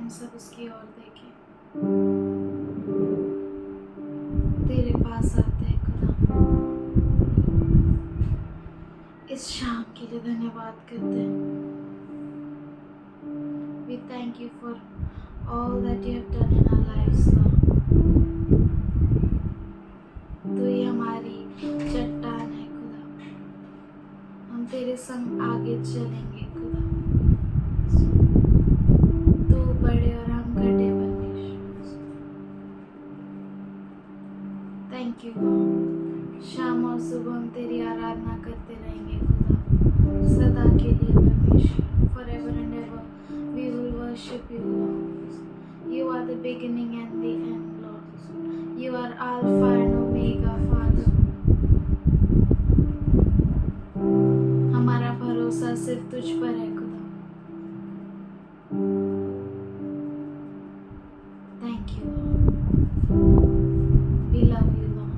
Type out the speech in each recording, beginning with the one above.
Time सब उसकी ओर देखें, तेरे पास आते हैं खुदा। इस शाम के लिए धन्यवाद करते हैं। We thank you for all that you have done in our lives, Lord. तू ही हमारी चट्टान है खुदा, हम तेरे संग आगे चलेंगे खुदा। तू बड़े और हम घटे परमेश्वर। Thank you God. शाम और सुबह हम तेरी आराधना करते रहेंगे खुदा, सदा के लिए परमेश्वर। Forever and ever we will worship you, Lord. You are the beginning and the end, Lord. You are Alpha and Omega, Father. हमारा भरोसा सिर्फ तुझ पर है खुदा। Thank you, Lord. We love you, Lord.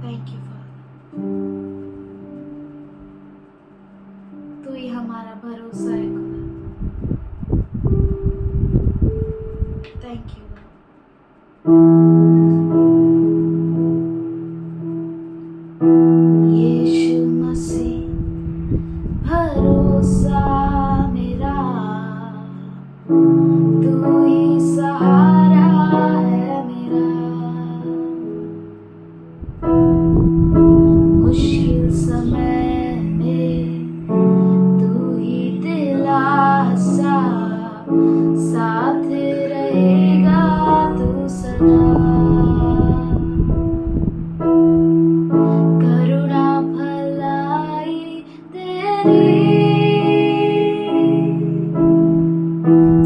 Thank you, Father. तू ही हमारा भरोसा है खुदा। Thank you, Lord. यीशु मसीह भरोसा मेरा, तू ही सहारा है मेरा। मुश्किल समय में तू ही दिलासा, साथ रहेगा तू सदा। करुणा भलाई तेरी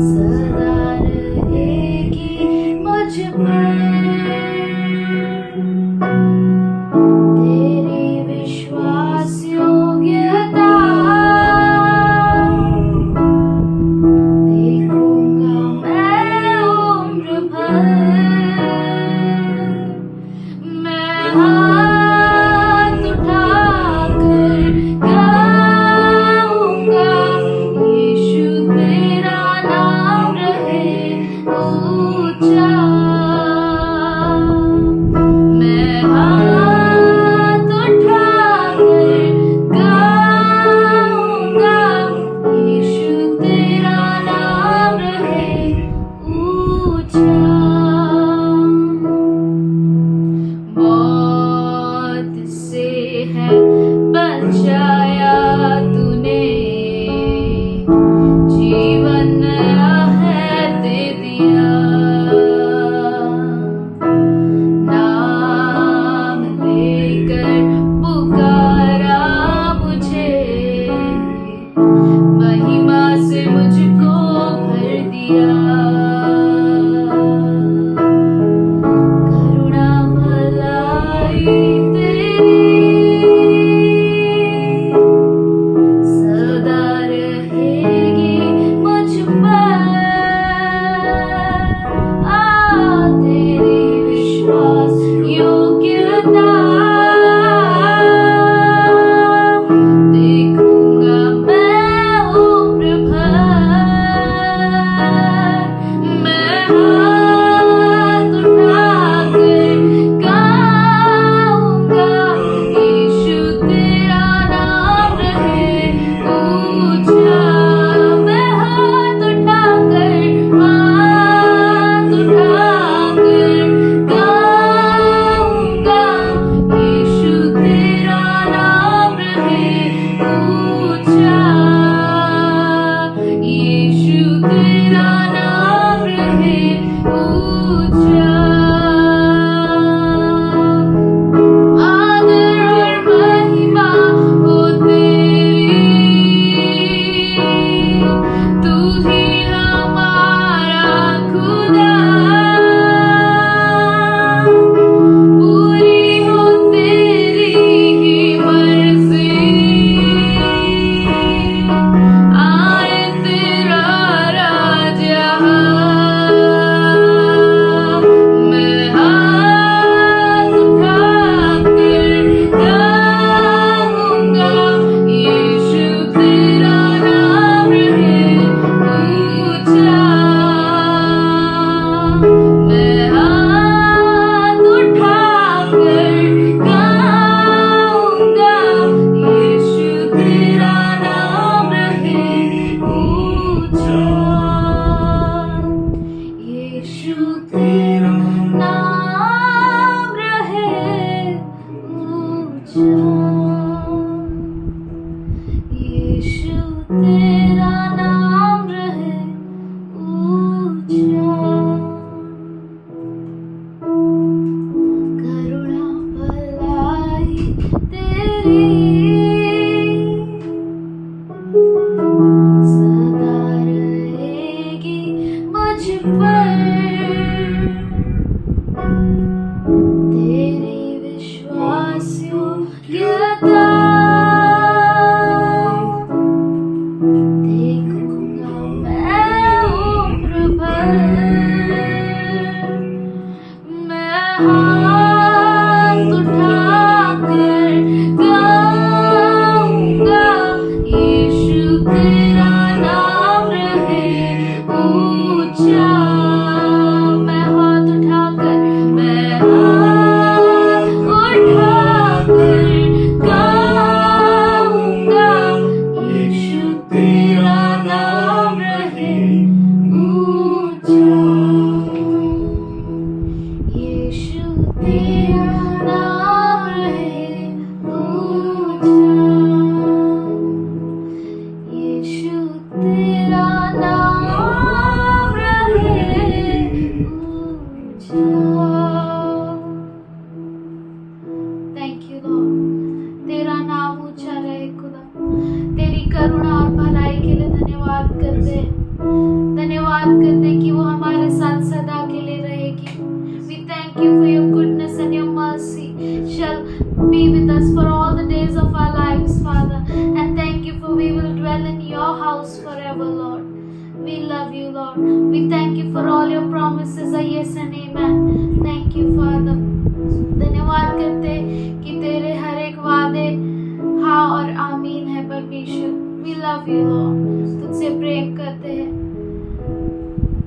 सदा रहेगी मुझ पर। तेरी विश्वास योग्यता देखूंगा मैं उम्र भर। मैं हाथ उठाकर गाऊंगा, यीशु तेरा नाम रहे ऊंचा। मैं हाथ उठाकर गाऊंगा, यीशु तेरा नाम रहे ऊंचा। मौत से है बचाया तूने, जीवन नया है दे दिया। नाम लेकर पुकारा मुझे, महिमा से मुझको भर दिया। करुणा भलाई तेरी सदा रहेगी मुझ पर। तेरी विश्वास योग्यता देखूंगा मैं उम्र भर। मैं हाथ उठाकर गाऊंगा, यीशु तेरा नाम रहे ऊंचा। मैं हाथ उठाकर गाऊंगा, यीशु तेरा नाम रहे ऊंचा। यीशु तेरा नाम रहे ऊंचा। आदर और महिमा हो तेरी, तू ही हमारा खुदा। पूरी हो तेरी ही मर्जी, आए तेरा राज धन्यवाद करते हैं कि वो हमारे साथ सदा के लिए रहेगी। We thank you for your goodness and your mercy shall be with us for all the days of our lives, Father. And thank you for we will dwell in your house forever, Lord. We love you, Lord. We thank you for all your promises are yes and amen. Thank you, Father. धन्यवाद करते हैं कि तेरे हर एक वादे हाँ और आमीन है परमेश्वर। We love you, Lord. तुझसे प्रेम करते हैं।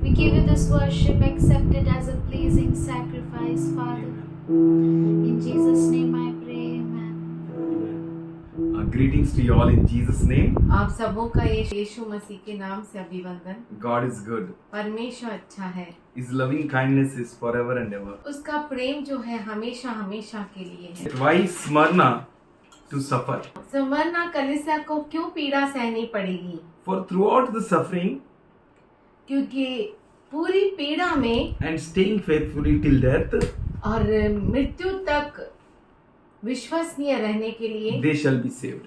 We give you this worship, accept it as a pleasing sacrifice, Father. In Jesus' name I pray, amen. Greetings to you all in Jesus' name. आप सबों का यीशु मसीह के नाम से अभिवंदन। God is good. परमेश्वर अच्छा है। His loving kindness is forever and ever. उसका प्रेम जो है हमेशा हमेशा के लिए है। Why Smyrna to suffer? स्मरना कलीसिया को क्यों पीड़ा सहनी पड़ेगी? For throughout the suffering क्योंकि पूरी पीड़ा में and staying faithfully till death, और मृत्यु तक विश्वसनीय रहने के लिए they shall be saved.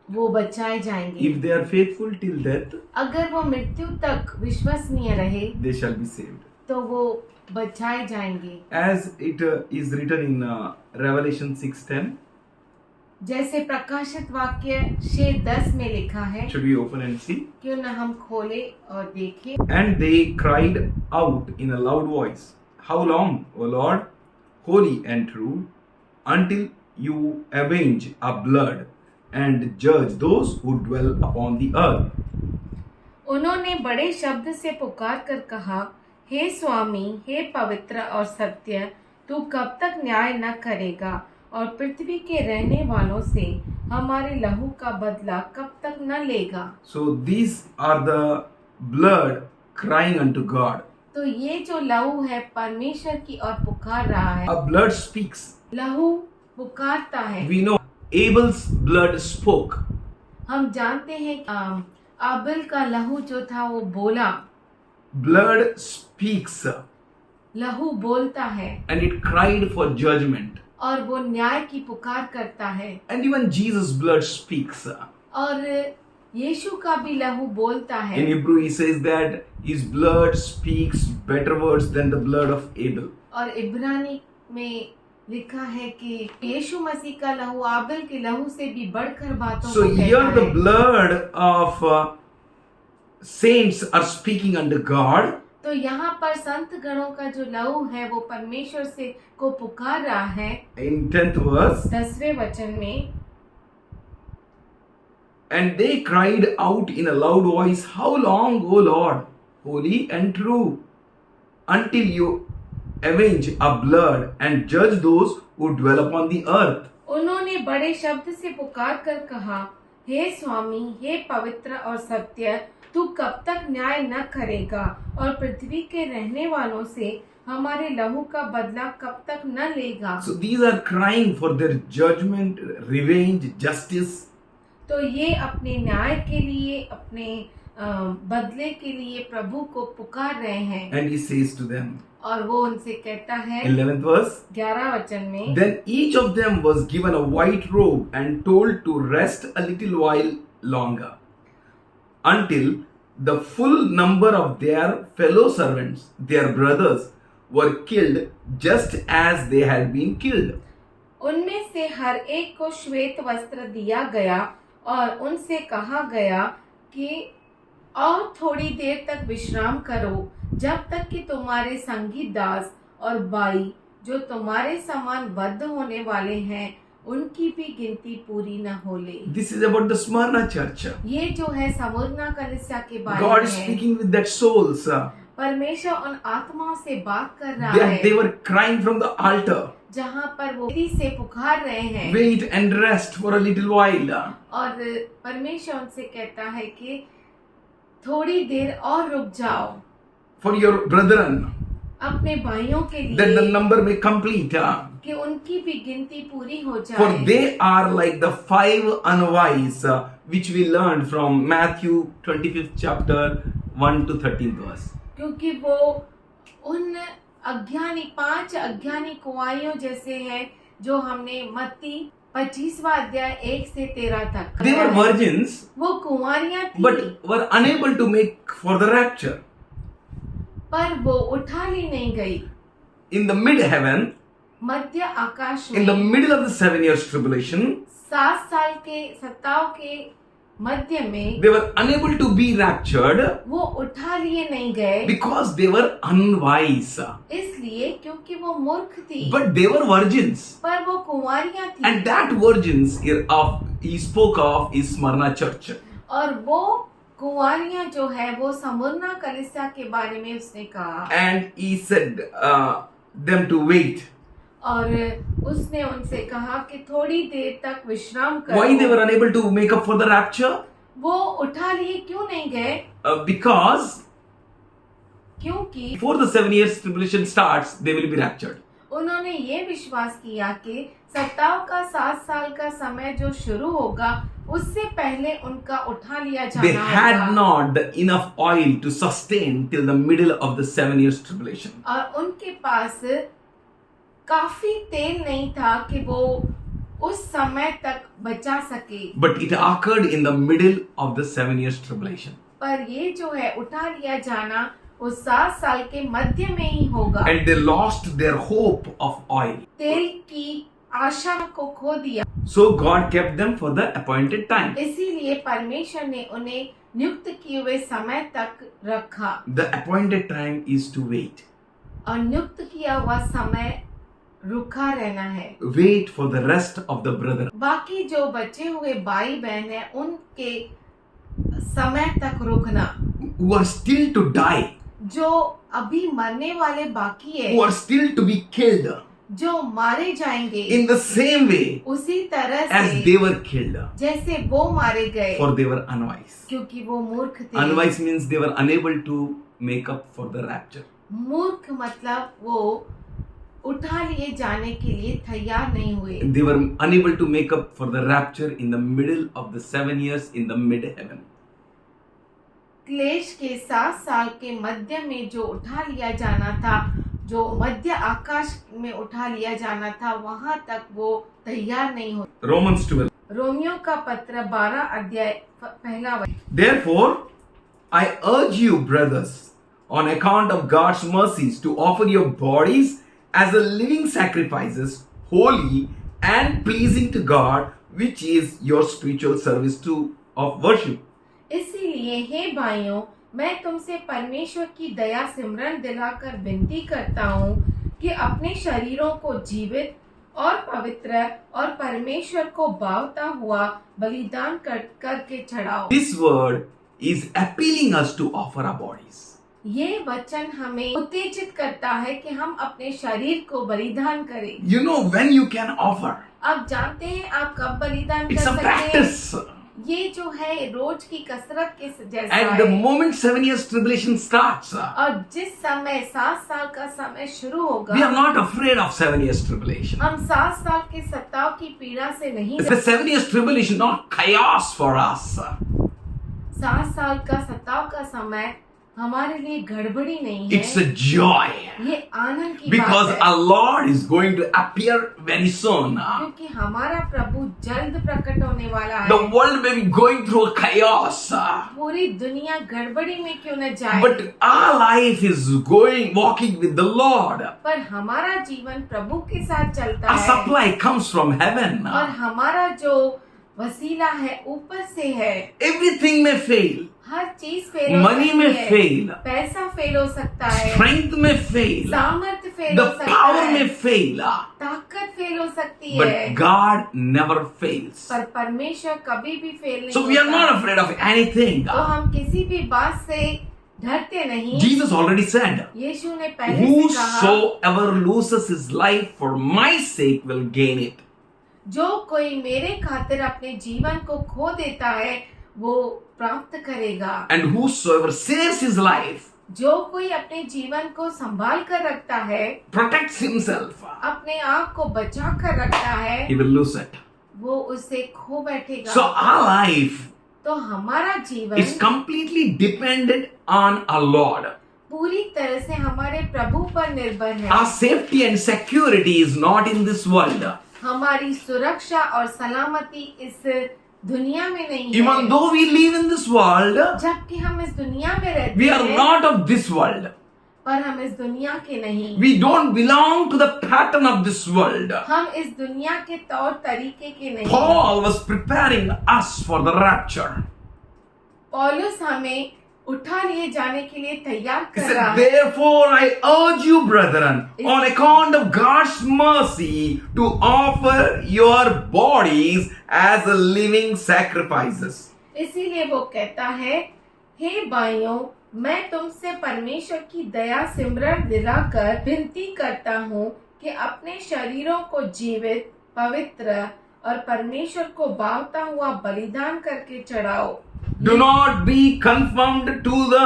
वो बचाए जाएंगे। If they are faithful till death, अगर वो मृत्यु तक विश्वसनीय रहे they shall be saved. तो वो बचाए जाएंगे। As it is written in Revelation 6:10. जैसे प्रकाशित वाक्य 6:10 में लिखा है। Should we open and see? क्यों न हम खोले और देखें। And they cried out in a loud voice, How long, O Lord, holy and true, until you avenge our blood and judge those who dwell upon the earth? उन्होंने बड़े शब्द से पुकार कर कहा, हे स्वामी, हे पवित्र और सत्य, तू कब तक न्याय न करेगा और पृथ्वी के रहने वालों से हमारे लहू का बदला कब तक न लेगा। So these are the blood crying unto God. तो ये जो लहू है परमेश्वर की ओर पुकार रहा है। A blood speaks. लहू पुकारता है। We know Abel's blood spoke. हम जानते हैं आबिल का लहू जो था वो बोला। Blood speaks लहू बोलता है and it cried for judgment. और वो न्याय की पुकार करता है। And even Jesus' blood speaks. और यीशु का भी लहू बोलता है। In Hebrew he says that his blood speaks better words than the blood of Abel. और इब्रानी में लिखा है कि यीशु मसीह का लहू आबिल के लहू से भी बढ़कर बातों So को कहता here the है। blood of saints are speaking unto God. तो यहाँ पर संत गणों का जो लहू है वो परमेश्वर से को पुकार रहा है। In 10th verse, 10वें वचन में, and they cried out in a loud voice, How long, O Lord, holy and true, until you avenge our blood and judge those who dwell upon the earth? उन्होंने बड़े शब्द से पुकार कर कहा, हे स्वामी, हे पवित्र और सत्य, तू कब तक न्याय न करेगा और पृथ्वी के रहने वालों से हमारे लहू का बदला कब तक न लेगा। So these are crying for their judgment, revenge, justice. तो ये अपने न्याय के लिए, अपने बदले के लिए प्रभु को पुकार रहे हैं। And he says to them, और वो उनसे कहता है 11th verse, 11 वचन में, Then each of them was given a white robe and told to rest a little while longer, until the full number of their fellow servants, their brothers, were killed just as they had been killed. उनमें से हर एक को श्वेत वस्त्र दिया गया और उनसे कहा गया कि और थोड़ी देर तक विश्राम करो, जब तक कि तुम्हारे संगी दास और भाई जो तुम्हारे समान वध होने वाले हैं उनकी भी गिनती पूरी न हो ले। This is about the Smyrna church. ये जो है स्मुरना कलीसिया के बारे God में is है। speaking with that souls. परमेश्वर उन आत्माओं से बात कर रहा है They were crying from the altar. जहाँ पर वो वेदी से पुकार रहे हैं। Wait and rest for a little while. और परमेश्वर उनसे कहता है कि थोड़ी देर और रुक जाओ For your brethren, अपने भाइयों के that the लिए number may complete. कि उनकी भी गिनती पूरी हो For जाए। they are like the 5 unwise, which we learned from Matthew 25th chapter 1 to 13th verse. क्योंकि वो उन अज्ञानी 5 अज्ञानी कुंवारियों जैसे हैं जो हमने मत्ती 25वां अध्याय 1 से 13 तक। They were virgins, वो कुंवारियां थी, but were unable to make for the rapture. पर वो उठा ली नहीं गई। In the mid-heaven, Madhya Akash in the में middle of the 7 years tribulation, 7 साल के सताव के मध्य में they were unable to be raptured वो उठा लिए नहीं गए, because they were unwise. इसलिए क्योंकि वो मूर्ख थी। But they were virgins. पर वो कुंवारियां थी, And that virgins he spoke of is Smyrna church. और वो कुंवारियां जो है वो स्मुरना कलीसिया के बारे में उसने कहा, And he said them to wait. और उसने उनसे कहा कि थोड़ी देर तक विश्राम करो। Why they were unable to make up for the rapture? वो उठा लिए क्यों नहीं गए? Because क्योंकि before the 7 years tribulation starts, they will be raptured. उन्होंने ये विश्वास किया कि सत्ताव का 7 साल का समय जो शुरू होगा उससे पहले उनका उठा लिया जाना They had होगा। not the enough oil to sustain till the middle of the 7 years tribulation. और उनके पास काफी तेल नहीं था कि वो उस समय तक बचा सके। But it occurred in the middle of the 7 years tribulation. पर ये जो है उठा लिया जाना उस 7 साल के मध्य में ही होगा। And they lost their hope of oil. तेल की आशा को खो दिया, So God kept them for the appointed time. इसीलिए परमेश्वर ने उन्हें नियुक्त किए हुए समय तक रखा। The appointed time is to wait. और नियुक्त किया हुआ समय रुका रहना है। Wait for the rest of the brother. बाकी जो बचे हुए भाई बहन हैं उनके समय तक रुकना, Who are still to die. जो अभी मरने वाले बाकी है, Who are still to be killed. जो मारे जाएंगे In the same way उसी तरह as से they were killed. जैसे वो मारे गए, For they were unwise. क्योंकि वो मूर्ख थे। Unwise means they were unable to make up for the rapture. मूर्ख मतलब वो उठा लिए जाने के लिए तैयार नहीं हुए। They were unable to make up for the rapture in the middle of the 7 years in the mid-heaven. क्लेश के 7 साल के मध्य में जो उठा लिया जाना था, जो मध्य आकाश में उठा लिया जाना था, वहां तक वो तैयार नहीं हो। Romans 12. रोमियो का पत्र 12 अध्याय पहला वचन। Therefore, I urge you, brothers, on account of God's mercies, to offer your bodies as a living sacrifices, holy and pleasing to God, which is your spiritual service of worship. इसीलिए हे भाइयों, मैं तुमसे परमेश्वर की दया सिमरन दिलाकर विनती करता हूँ कि अपने शरीरों को जीवित और पवित्र और परमेश्वर को भावता हुआ बलिदान करके चढ़ाओ। This word is appealing us to offer our bodies. ये वचन हमें उत्तेजित करता है कि हम अपने शरीर को बलिदान करें। You know when you can offer. आप जानते हैं आप कब बलिदान कर It's a सकते हैं? practice. ये जो है रोज की कसरत के जैसा And the है। moment 7 years tribulation starts, और जिस समय 7 साल का समय शुरू होगा, we are not afraid of 7 years tribulation. हम 7 साल के सताव की पीड़ा से नहीं It's the 7 years tribulation, not chaos for us. 7 साल का सताव का समय हमारे लिए गड़बड़ी नहीं है, It's a joy. ये आनंद की Because बात है। our Lord is going to appear very soon. क्योंकि हमारा प्रभु जल्द प्रकट होने वाला है। The world may be going through a chaos, पूरी दुनिया गड़बड़ी में क्यों न जाए, but our life is walking with the Lord. पर हमारा जीवन प्रभु के साथ चलता Our है। supply comes from heaven. और हमारा जो वसीला है ऊपर से है। Everything may fail. हर चीज फेल हो Money सकती may है, fail. पैसा फेल हो सकता है, Strength may fail. सामर्थ्य फेल The हो सकता power है, may fail. ताकत फेल हो सकती है, But God never fails. पर परमेश्वर कभी भी फेल नहीं So we are होता। not afraid of anything. तो हम किसी भी बात से डरते नहीं। Jesus already said, यीशु ने पहले से कहा, whosoever loses his life for my sake will gain it. जो कोई मेरे खातिर अपने जीवन को खो देता है वो प्राप्त करेगा। And whosoever saves his life, जो कोई अपने जीवन को संभाल कर रखता है, protects himself, अपने आप को बचा कर रखता है, he will lose it. वो उसे खो बैठेगा। So our life तो हमारा जीवन is completely dependent on our Lord. पूरी तरह से हमारे प्रभु पर निर्भर है। Our safety and security is not in this world. हमारी सुरक्षा और सलामती इस दुनिया में नहीं Even है। though we live in this world, जबकि हम इस दुनिया में रहते we are हैं, not of this world. पर हम इस दुनिया के नहीं। We don't belong to the pattern of this world. हम इस दुनिया के तौर तरीके के नहीं। Paul was preparing us for the rapture. पौलुस हमें उठा लिए जाने के लिए तैयार He कर रहा said, है। therefore I urge you, brethren, on account of God's mercy, to offer your bodies as a living sacrifices. इसीलिए वो कहता है, हे भाइयों, मैं तुमसे परमेश्वर की दया सिमरन दिलाकर विनती करता हूँ कि अपने शरीरों को जीवित, पवित्र और परमेश्वर को भावता हुआ बलिदान करके चढ़ाओ। Do not be conformed to the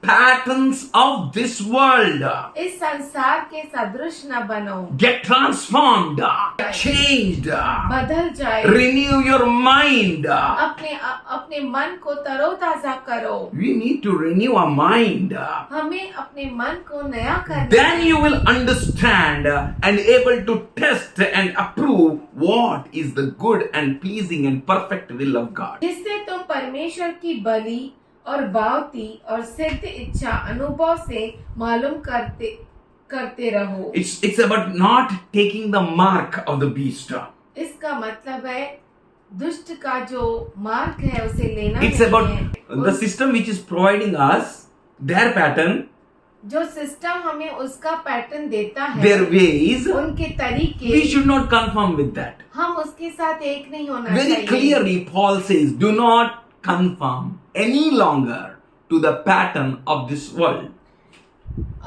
patterns of this world. इस संसार के सदृश न बनो, Get transformed, changed, बदल जाए, renew your mind. अपने मन को तरोताजा करो। We need to renew our mind. हमें अपने मन को नया करना Then है। you will understand and able to test and approve what is the good and pleasing and perfect will of God. जिससे तुम परमेश्वर की बलि और भावती और सिद्ध इच्छा अनुभव से मालूम करते रहो। It's about not taking the mark of the beast. इसका मतलब है दुष्ट का जो मार्ग है उसे लेना It's नहीं about है। the system which is providing us their pattern, जो सिस्टम हमें उसका पैटर्न देता है, their ways. उनके तरीके, We should not conform with that. हम उसके साथ एक नहीं होना Very चाहिए। clearly, Paul says, do not conform any longer to the pattern of this world.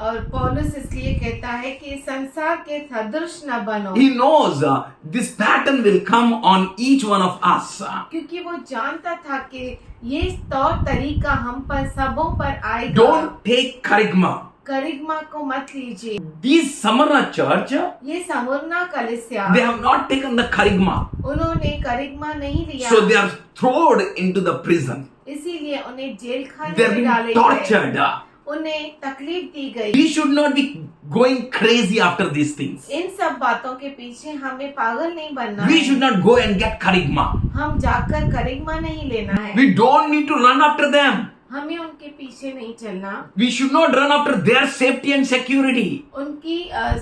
और पौलुस इसलिए कहता है कि संसार के सदृश न बनो, He knows this pattern will come on each one of us. क्योंकि वो जानता था कि ये तौर तरीका हम पर सबों पर आएगा। Don't take charisma. करिश्मा को मत लीजिए। These Samarna church, ये समूर्ना कलिसिया, they have not taken the charisma. उन्होंने करिश्मा नहीं लिया, So they are thrown into the prison. इसीलिए उन्हें जेल They खाने are में being डाले गए, tortured. उन्हें तकलीफ दी गई। We should not be going crazy after these things. इन सब बातों के पीछे हमें पागल नहीं बनना We है। should not go and get charisma. हम जाकर करिश्मा नहीं लेना है, We don't need to run after them. हमें उनके पीछे नहीं चलना। We should not run after their safety and security. उनकी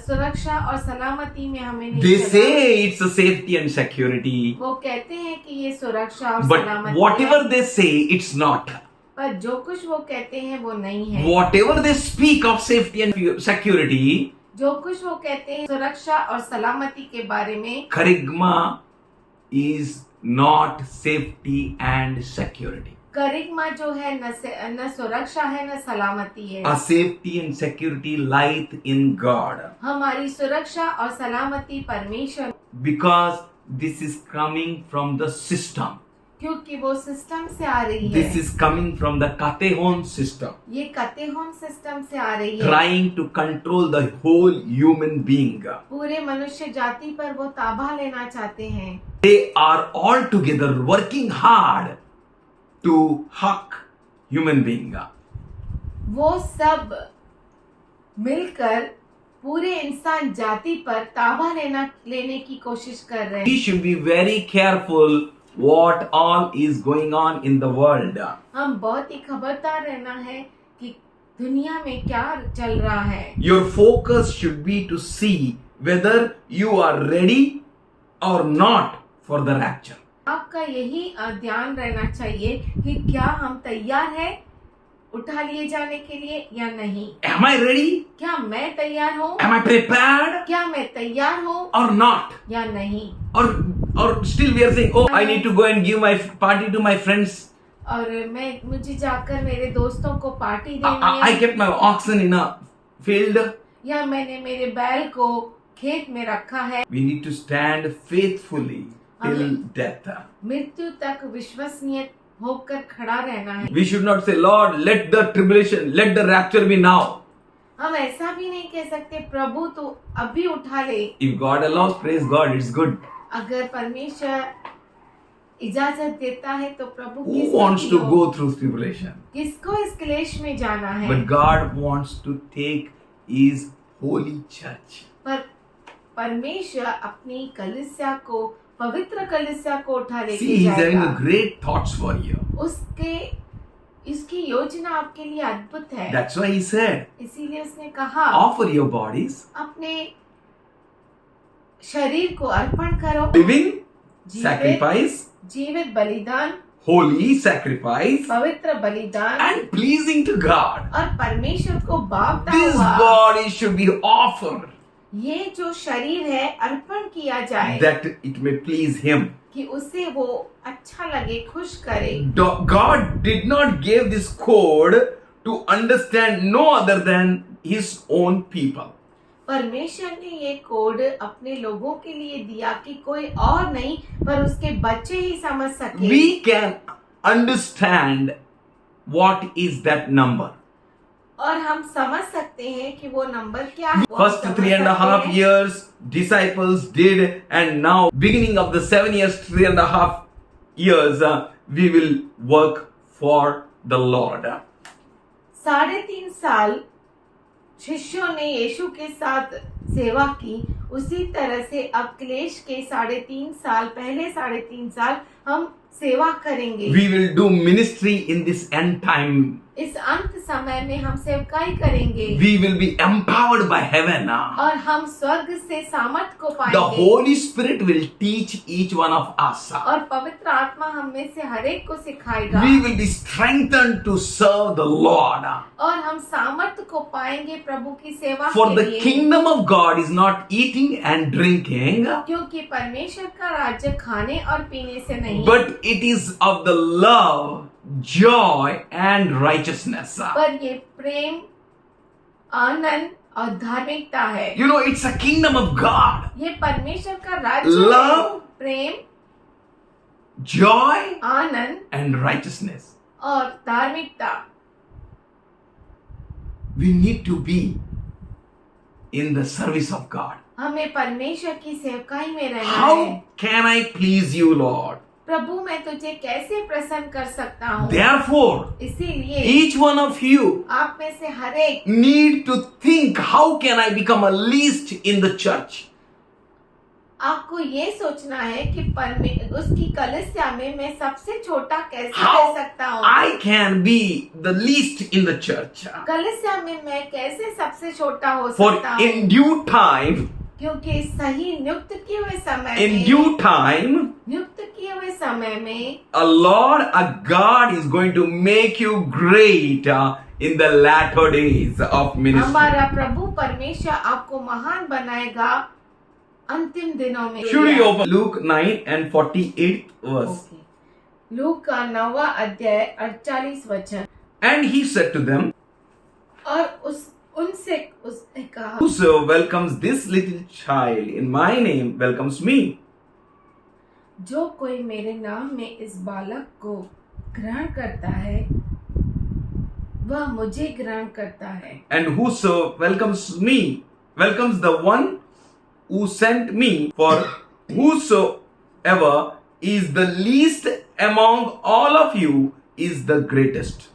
सुरक्षा और सलामती में हमें नहीं They चलना। say it's a safety and security. वो कहते हैं कि ये सुरक्षा और But सलामती whatever है, they say, it's not. पर जो कुछ वो कहते हैं वो नहीं है। Whatever they speak of safety and security, जो कुछ वो कहते हैं सुरक्षा और सलामती के बारे में, charisma is not safety and security. करिश्मा जो है न सुरक्षा है न सलामती है। Our safety and security lieth in God. हमारी सुरक्षा और सलामती परमेश्वर, Because this is coming from the system. क्योंकि वो सिस्टम से आ रही है। This is coming from the Katehon system. ये कतेहोन सिस्टम से आ रही है। Trying to control the whole human being. पूरे मनुष्य जाति पर वो ताबा लेना चाहते हैं। They are all together working hard to hack human being. वो सब मिलकर पूरे इंसान जाति पर ताबा लेने की कोशिश कर रहे We हैं। should be very careful what all is going on in the world. हम बहुत ही खबरदार रहना है कि दुनिया में क्या चल रहा है। Your focus should be to see whether you are ready or not for the rapture. आपका यही ध्यान रहना चाहिए कि क्या हम तैयार हैं उठा लिए जाने के लिए या नहीं। Am I ready? क्या मैं तैयार हूँ, Am I prepared क्या मैं तैयार हूँ or not? या नहीं। Or still we are saying, oh, I need to go and give my party to my friends. और मुझे जाकर मेरे दोस्तों को पार्टी देनी I है, kept my oxen in a field. या मैंने मेरे बैल को खेत में रखा है। We need to stand faithfully till death. मृत्यु तक विश्वसनीय होकर खड़ा रहना है। We should not say, Lord, let the tribulation, let the rapture be now. हम ऐसा भी नहीं कह सकते, प्रभु तो अभी उठा ले। If God allows, praise God, it's good. अगर परमेश्वर इजाजत देता है तो प्रभु Who wants to go through tribulation? किसको इस क्लेश में जाना है। But God wants to take His holy church. पर परमेश्वर अपनी कलीसिया को, पवित्र कलीसिया को उठा See, लेके he's having a जाएगा। great thoughts for you. इसकी योजना आपके लिए अद्भुत है। That's why he said, इसीलिए उसने कहा offer your bodies, अपने शरीर को अर्पण करो, living sacrifice, जीवित बलिदान, holy sacrifice, पवित्र बलिदान and pleasing to God. और परमेश्वर को भावता This हुआ body should be offered ये जो शरीर है अर्पण किया जाए, that it may please Him. कि उसे वो अच्छा लगे, खुश करे। God did not give this code to understand no other than His own people. परमेश्वर ने ये कोड अपने लोगों के लिए दिया कि कोई और नहीं पर उसके बच्चे ही समझ सके। We can understand what is that number. और हम समझ सकते हैं कि वो नंबर क्या है। First 3.5 years disciples did, and now beginning of the 7 years, 3.5 years, we will work for the Lord. 3.5 साल शिष्यों ने यीशु के साथ सेवा की, उसी तरह से अब क्लेश के 3.5 साल, पहले 3.5 साल हम सेवा करेंगे। We will do ministry in this end time. इस अंत समय में हम सेवकाई करेंगे We will be empowered by heaven. और हम स्वर्ग से सामर्थ को The पाएंगे Holy Spirit will teach each one of us. और पवित्र आत्मा हम में से हर एक को सिखाएगा We will be strengthened to serve the Lord. और हम सामर्थ को पाएंगे प्रभु की सेवा For के the लिए। kingdom of God is not eating and drinking, क्योंकि परमेश्वर का राज्य खाने और पीने से नहीं, but it is of the love, joy and righteousness. पर ये प्रेम, आनंद और धार्मिकता है। You know, it's a kingdom of God. ये परमेश्वर का राज्य Love, है। प्रेम, joy आनंद and righteousness. और धार्मिकता। We need to be in the service of God. हमें परमेश्वर की सेवकाई में रहना है। How can I please you, Lord? प्रभु मैं तुझे कैसे प्रसन्न कर सकता हूँ? Therefore, इसीलिए each one of you आप में से हर एक need to think, how can I become a least in the church? आपको ये सोचना है कि उसकी कलीसिया में मैं सबसे छोटा कैसे How रह सकता हूँ? I can be the least in the church. कलीसिया में मैं कैसे सबसे छोटा हो For सकता in हूँ? due time, क्योंकि सही नियुक्त किए हुए समय in में, due time, नियुक्त किए हुए समय में a Lord, a God is going to make you great in the latter days of ministry. हमारा प्रभु परमेश्वर आपको महान बनाएगा अंतिम दिनों में। Should we open Luke 9 and 48th verse? Okay. Look का 9वां अध्याय 48 वचन। And he said to them, और उनसे उसने कहा, whoso welcomes this little child in my name welcomes me. जो कोई मेरे नाम में इस बालक को ग्रहण करता है वह मुझे ग्रहण करता है। And whoso welcomes me welcomes the one who sent me. For whosoever is the least among all of you is the greatest.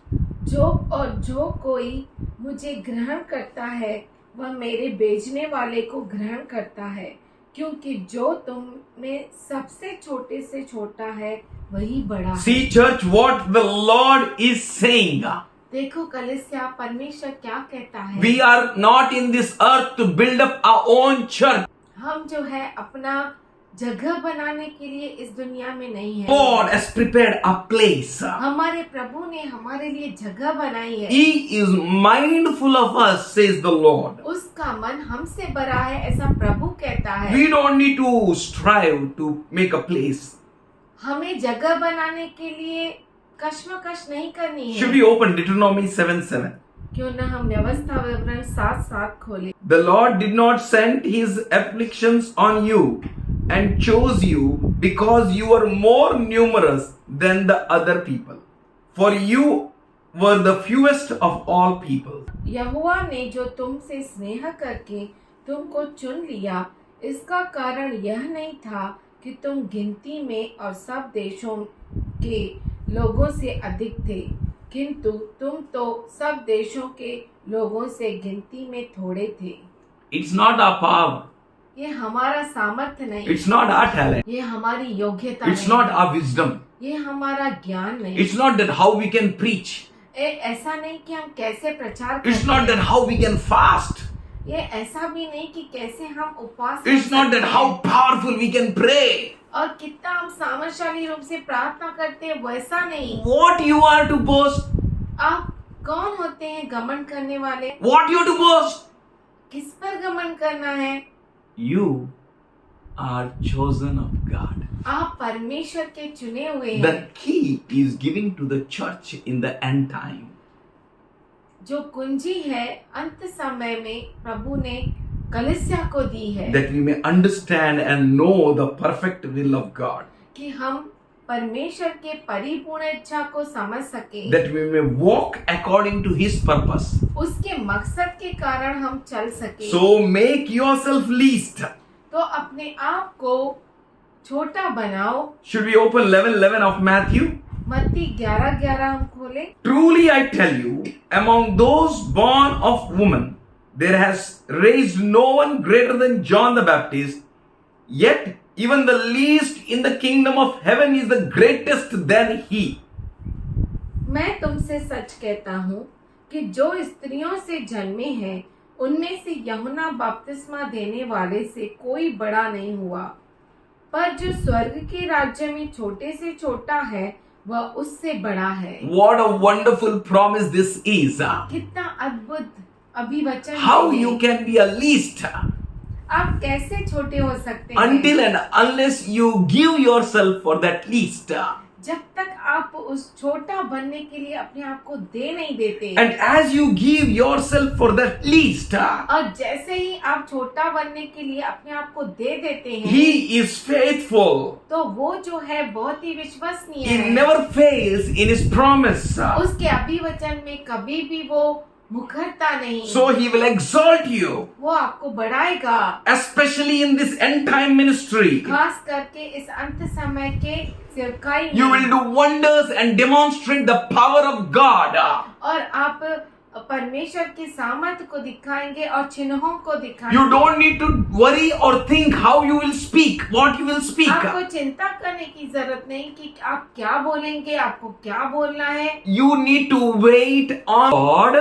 जो कोई मुझे ग्रहण करता है वह मेरे भेजने वाले को ग्रहण करता है, क्योंकि जो तुम में सबसे छोटे से छोटा है वही बड़ा है। See, church, what the Lord is saying. देखो कलीसिया, परमेश्वर क्या कहता है। We are not in this earth to build up our own church. हम जो है अपना जगह बनाने के लिए इस दुनिया में नहीं है। God has prepared a place. हमारे प्रभु ने हमारे लिए जगह बनाई है। He is mindful of us, says the Lord. उसका मन हमसे बड़ा है, ऐसा प्रभु कहता है। We don't need to strive to make a place. हमें जगह बनाने के लिए कश्मकश नहीं करनी Should है। we open Deuteronomy 7:7? क्यों न हम व्यवस्था विवरण 7:7 खोले। The Lord did not send his afflictions on you and chose you because you were more numerous than the other people. For you were the fewest of all people. यहोवा ने जो तुमसे स्नेह करके तुमको चुन लिया, इसका कारण यह नहीं था कि तुम गिनती में और सब देशों के लोगों से अधिक थे, किंतु तुम तो सब देशों के लोगों से गिनती में थोड़े थे। It's not our power. ये हमारा सामर्थ्य नहीं, It's not our talent. ये हमारी योग्यता It's नहीं, not our wisdom. ये हमारा ज्ञान नहीं, It's not that how we can preach. ऐसा नहीं कि हम कैसे प्रचार It's करते not that हैं, how we can fast. ये ऐसा भी नहीं कि कैसे हम उपवास It's कर not that सकते how हैं, powerful we can pray. और कितना हम सामर्थ्यशाली रूप से प्रार्थना करते हैं, वैसा नहीं। What you are to boast? आप कौन होते हैं घमंड करने वाले? What you are to boast? किस पर घमंड करना है? You are chosen of God. आप परमेश्वर के चुने हुए हैं। The key is giving to the church in the end time. जो कुंजी है अंत समय में प्रभु ने कलीसिया को दी है, That we may understand and know the perfect will of God. कि हम परमेश्वर के परिपूर्ण इच्छा को समझ सके, That we may walk according to His purpose. उसके मकसद के कारण हम चल सके। So make yourself least. तो अपने आप को छोटा बनाओ। Should we open 11:11 of Matthew? मत्ती 11:11 हम खोले। Truly I tell you, among those born of woman, there has raised no one greater than John the Baptist, yet even the least in the kingdom of heaven is the greatest than he. मैं तुमसे सच कहता हूँ कि जो स्त्रियों से जन्मे हैं उनमें से यूहन्ना बपतिस्मा देने वाले से कोई बड़ा नहीं हुआ, पर जो स्वर्ग के राज्य में छोटे से छोटा है वह उससे बड़ा है। What a wonderful promise this is. कितना अद्भुत अभिवचन है How ये। you can be a least आप कैसे छोटे हो सकते हैं until and unless you give yourself for that least. जब तक आप उस छोटा बनने के लिए अपने आप को दे नहीं देते। And as you give yourself for that least, और जैसे ही आप छोटा बनने के लिए अपने आप को दे देते हैं, He is faithful. तो वो जो है बहुत ही विश्वसनीय He है। never fails in His promise. उसके अभिवचन में कभी भी वो मुखरता नहीं। So He will exalt you, वो आपको बढ़ाएगा, especially in this end time ministry. खास करके इस अंत समय के सेवकाई में। You will do wonders and demonstrate the power of God. और आप परमेश्वर के सामर्थ्य को दिखाएंगे और चिन्हों को दिखाएंगे। You don't need to worry or think how you will speak, what you will speak. आपको चिंता करने की जरूरत नहीं कि आप क्या बोलेंगे, आपको क्या बोलना है। You need to wait on God,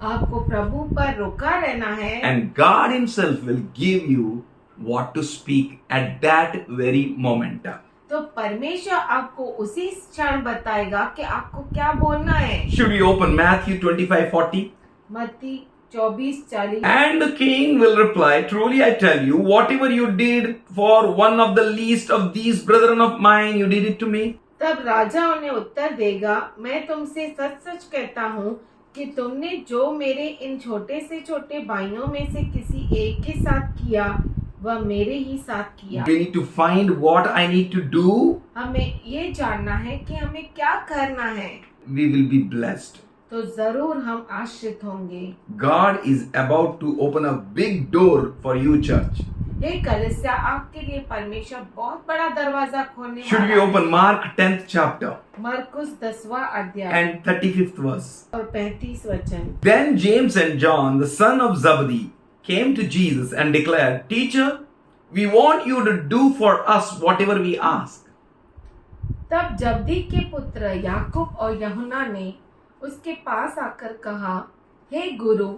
आपको प्रभु पर रुका रहना है, and God Himself will give you what to speak at that very moment. तो परमेश्वर आपको उसी क्षण बताएगा कि आपको क्या बोलना है। Should we open Matthew 25:40? मत्ती 24:40। And the king will reply, Truly I tell you, whatever you did for one of the least of these brethren of mine, you did it to me. तब राजा उन्हें उत्तर देगा, मैं तुमसे सच सच कहता हूँ कि तुमने जो मेरे इन छोटे से छोटे भाइयों में से किसी एक के साथ किया वह मेरे ही साथ किया। We need to find what I need to do. हमें ये जानना है कि हमें क्या करना है, We will be blessed. तो जरूर हम आश्रित होंगे। God is about to open a big door for you, church. ये कलीसिया आपके लिए परमेश्वर बहुत बड़ा दरवाजा खोलने Should we वाला open Mark 10th chapter है। मरकुस 10वां अध्याय and 35th verse? और 35 वचन। Then James and John, the son of Zebedee, came to Jesus and declared, Teacher, we want you to do for us whatever we ask. तब जब्दी के पुत्र याकूब और यूहन्ना ने उसके पास आकर कहा, हे गुरु,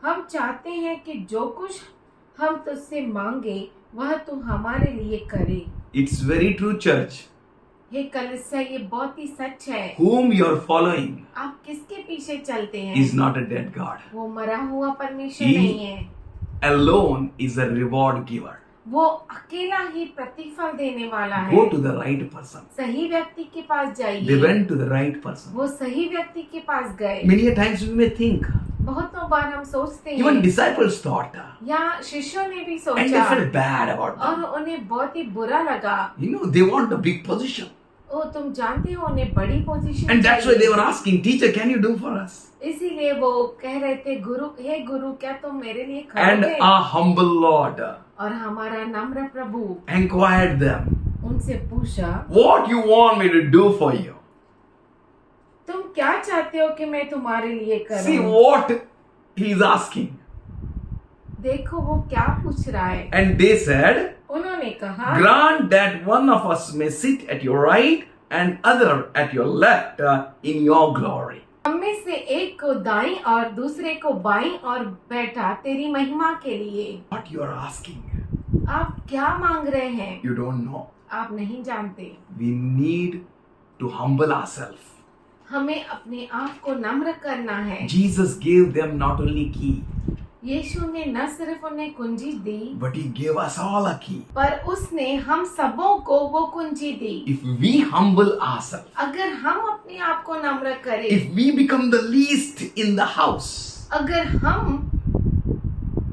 हम चाहते हैं कि जो कुछ हम तुझसे मांगे वह तू हमारे लिए करे। It's very true, church. हे कलीसिया, ये बहुत ही सच है। Whom you are following आप किसके पीछे चलते हैं? is not a dead God. वो मरा हुआ परमेश्वर He- नहीं है, Alone is a reward giver. वो अकेला ही प्रतिफल देने वाला है। Go to the right person. सही व्यक्ति के पास They जाइए। went to the right person. वो सही व्यक्ति के पास गए। Many a times we may think, बहुतों बार हम सोचते even हैं, disciples thought, या शिष्यों ने भी and they सोचा felt bad about और them. उन्हें बहुत ही बुरा लगा। You know, they want a big position. ओ, तुम जानते हो उन्हें बड़ी position And that's why they were asking, Teacher, can you do for us? इसीलिए वो कह रहे थे, गुरु, हे गुरु, क्या तुम मेरे लिए And करोगे? our humble Lord और हमारा नम्र प्रभु inquired them, उनसे पूछा, What you want me to do for you? तुम क्या चाहते हो कि मैं तुम्हारे लिए See करूं? what he is asking. देखो वो क्या पूछ रहा है। And they said, उन्होंने कहा, grant that one of us may sit at your right and other at your left in your glory. हम में से एक को दाईं और दूसरे को बाईं और बैठा तेरी महिमा के लिए। What you are asking? आप क्या मांग रहे हैं? You don't know. आप नहीं जानते। We need to humble ourselves. हमें अपने आप को नम्र करना है। Jesus gave them not only key, यीशु ने न सिर्फ उन्हें कुंजी दी, but he gave us all a key. पर उसने हम सबों को वो कुंजी दी। If we humble ourselves, अगर हम अपने आप को नम्र करें, if we become the least in the house, अगर हम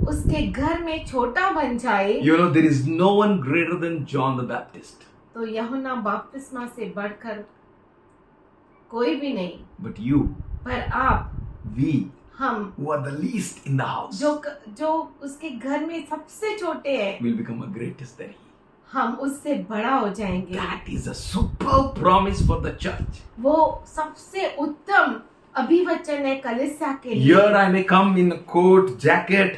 उसके घर में छोटा बन जाए, you know there is no one greater than John the Baptist. तो यूहन्ना बपतिस्मा से बढ़कर कोई भी नहीं। But you, पर आप, we, हम who are the least in the house, जो उसके घर में सबसे छोटे हैं, will become a greatest than he. हम उससे बड़ा हो जाएंगे। That is a superb promise for the church. वो सबसे उत्तम अभिवचन है कलीसिया के लिए। Here I may come in a coat, jacket,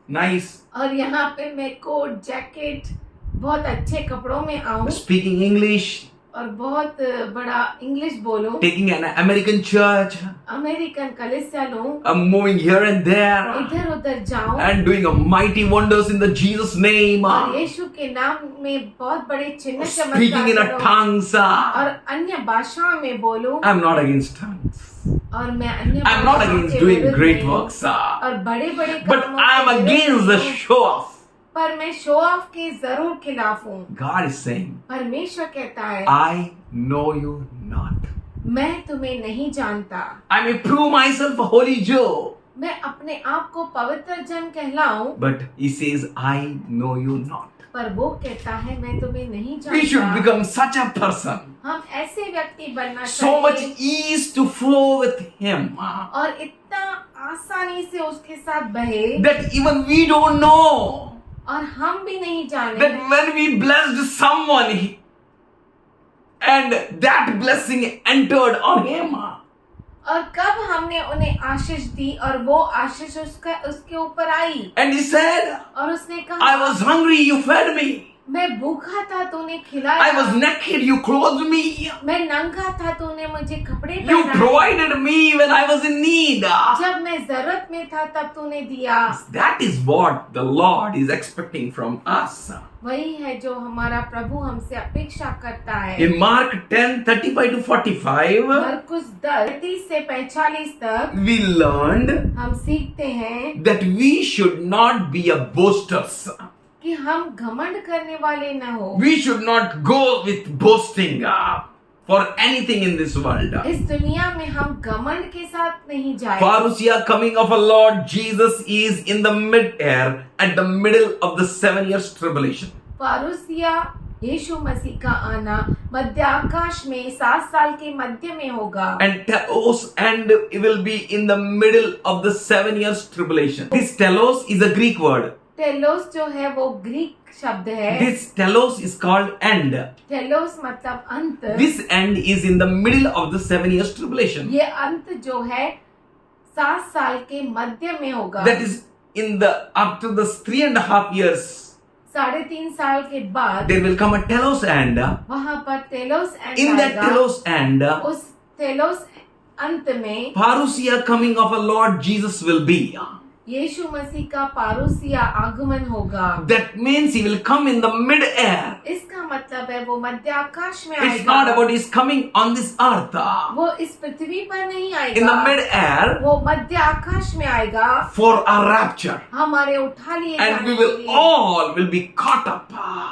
nice, और यहाँ पे मैं कोट जैकेट बहुत अच्छे कपड़ों में आऊं speaking English, और बहुत बड़ा इंग्लिश बोलूं, taking an American church, American कलीसिया लूं, moving here and there, इधर उधर जाऊं and doing a mighty wonders in the Jesus name, और यीशु के नाम में बहुत बड़े चिन्ह speaking in a चमत्कार करूं tongues. और अन्य भाषाओं में बोलूं I'm not against tongues. और मैं अन्य I'm not भाषाओं against के doing विरुद्ध great नहीं, works. और बड़े बड़े But कामों I'm के विरुद्ध against the नहीं हूं, show off. पर मैं शो ऑफ के जरूर खिलाफ हूँ। God is saying, परमेश्वर कहता है, I know you not. मैं तुम्हें नहीं जानता। I may prove myself a holy Joe. मैं अपने आप को पवित्र जन कहलाऊं, But he says, I know you not. पर वो कहता है मैं तुम्हें नहीं We should जानता। become such a person. हम ऐसे व्यक्ति बनना So much चाहिए ease to flow with him. और इतना आसानी से उसके साथ बहे That even we don't know. और हम भी नहीं जाने That when we blessed someone and that blessing entered on him. और कब हमने उन्हें आशीष दी और वो आशीष उसके ऊपर आई And he said, और उसने कहा, I was hungry, you fed me. मैं भूखा था तूने I खिलाया, was naked, you clothed me. मैं नंगा था तूने मुझे कपड़े You पहनाए, provided me when I was in need. जब मैं जरूरत में था तब तूने दिया। That is what the Lord is expecting from us. वही है जो हमारा प्रभु हमसे अपेक्षा करता है। In Mark 10:35 to 45, मरकुस 10:30 से 45 तक we learned हम सीखते हैं that we should not be a boasters. कि हम घमंड करने वाले न हो। We should not go with boasting for anything in this world. इस दुनिया में हम घमंड के साथ नहीं जाए। Parousia, coming of our Lord Jesus, is in the mid-air at the middle of the 7 years tribulation. पारूसिया यीशु मसीह का आना मध्य आकाश में 7 साल के मध्य में होगा। And telos and will be in the middle of the 7 years tribulation. This telos is a Greek word. Telos जो है वो ग्रीक शब्द है। This telos is called end. Telos मतलब अंत। This end is in the middle of the 7 years tribulation. ये अंत जो है 7 साल के मध्य में होगा। That is in the up to the 3.5 years. 3.5 साल के बाद There will come a telos end. वहाँ पर टेलोस एंड In that आएगा। telos end, उस टेलोस अंत में Parousia, coming of our Lord Jesus, will be. यीशु मसीह का पारूसिया आगमन होगा। That means he will come in the mid-air. इसका मतलब है वो मध्य आकाश में It's not आएगा। about his coming on this earth. वो इस पृथ्वी पर नहीं In the आएगा, mid-air वो मध्य आकाश में आएगा for our rapture. हमारे उठा लिए And we जाने will के लिए। all will be caught up.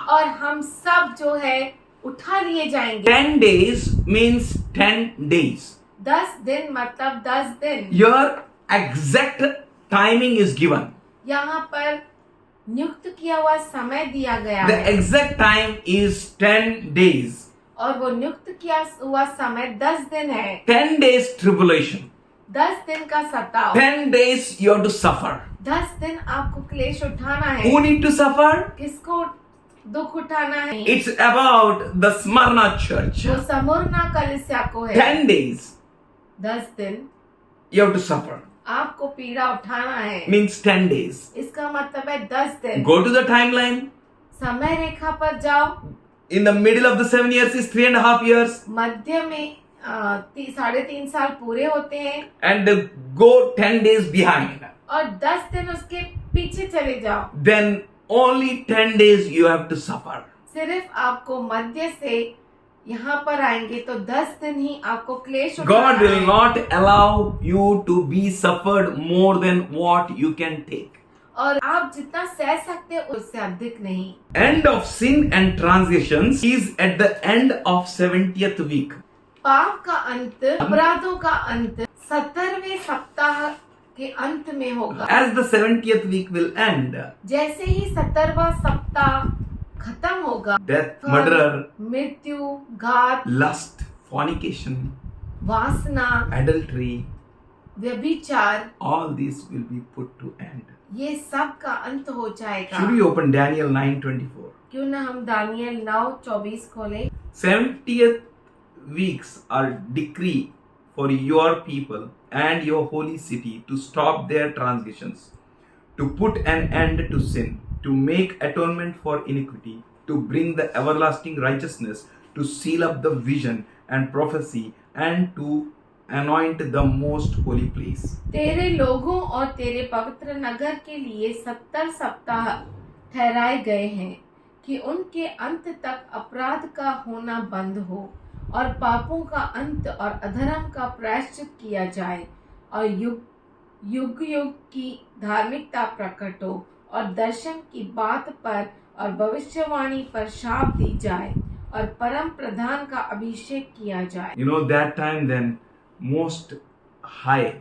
और हम सब जो है उठा लिए जाएंगे। 10 days means 10 days. 10 दिन मतलब 10 दिन। Your exact timing is given. यहाँ पर नियुक्त किया हुआ समय दिया गया The है exact time is 10 days. और वो नियुक्त किया हुआ समय 10 दिन है। 10 days tribulation. 10 दिन का सताव, 10 days you have to suffer. 10 दिन आपको क्लेश उठाना है। Who need to suffer? किसको दुख उठाना है? It's about the Smyrna church. वो समूरना कलीसिया को है। 10 days 10 दिन you have to suffer. आपको पीड़ा उठाना है। Means 10 days. इसका उसका मतलब है 10 दिन। Go to the timeline. समय रेखा पर जाओ। In the middle of the 7 years is 3.5 years. मध्य में 3.5 साल पूरे होते हैं। And go 10 days behind. और 10 दिन उसके पीछे चले जाओ। Then only 10 days you have to suffer. सिर्फ आपको मध्य से यहाँ पर आएंगे तो 10 दिन ही आपको क्लेश God उठाना will है। not allow you to be suffered more than what you can take. और आप जितना सह सकते हैं उससे अधिक नहीं। End of sin and transitions is at the end of 70th week. पाप का अंत, अपराधों का अंत 70वें सप्ताह के अंत में होगा। As the 70th week will end, जैसे ही 70वां सप्ताह खत्म होगा, death, murder, मृत्यु, घात, lust, fornication, वासना, adultery, व्यभिचार, all these will be put to end. ये सब का अंत हो जाएगा। Should we open Daniel 9:24? क्यों ना हम दानियल 9:24 खोले। 70th weeks are decree for your people and your holy city to stop their transgressions, to put an end to sin, to make atonement for iniquity, to bring the everlasting righteousness, to seal up the vision and prophecy, and to anoint the most holy place. तेरे लोगों और तेरे पवित्र नगर के लिए 70 सप्ताह ठहराए गए हैं कि उनके अंत तक अपराध का होना बंद हो और पापों का अंत और अधर्म का प्रायश्चित किया जाए और युग युग युग की धार्मिकता प्रकट हो और दर्शन की बात पर और भविष्यवाणी पर शाप दी जाए और परम प्रधान का अभिषेक किया जाए। You know, that time then most high,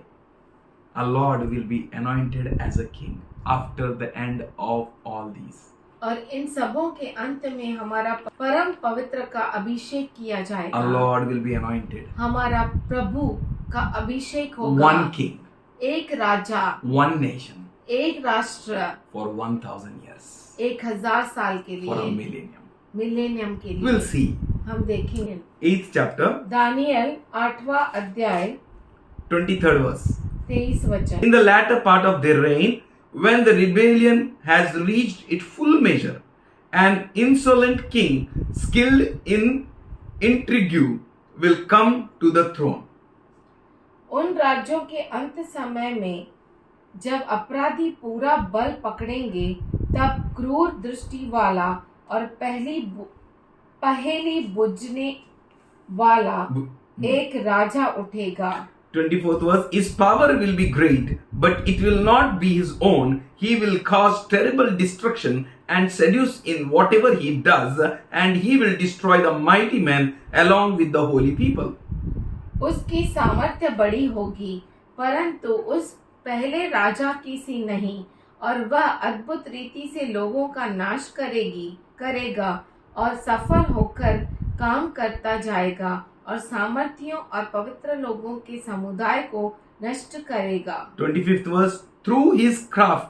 our Lord will be anointed as a king after the end of all these. और इन सबों के अंत में हमारा परम पवित्र का अभिषेक किया जाएगा। Our Lord will be anointed. हमारा प्रभु का अभिषेक होगा। One king, एक राजा, one nation, एक राष्ट्र, for 1000 years, 1000 साल के for a लिए, millennium. मिलेनियम के लिए। We'll see. हम देखेंगे। 8th chapter, दानियल 8वां अध्याय 23rd verse. 23 वचन। In the latter part of their reign, when the rebellion has reached its full measure, an insolent king, skilled in intrigue, will come to the throne. उन राज्यों के अंत समय में जब अपराधी पूरा बल पकड़ेंगे, तब क्रूर दृष्टि वाला और पहेली बुझने वाला एक राजा उठेगा। 24th verse, his power will be great, but it will not be his own. He will cause terrible destruction and seduce in whatever he does, and he will destroy the mighty men along with the holy people. उसकी सामर्थ्य बड़ी होगी, परंतु उस पहले राजा की सी नहीं, और वह अद्भुत रीति से लोगों का नाश करेगा और सफल होकर काम करता जाएगा और सामर्थियों और पवित्र लोगों के समुदाय को नष्ट करेगा। 25th verse, through his craft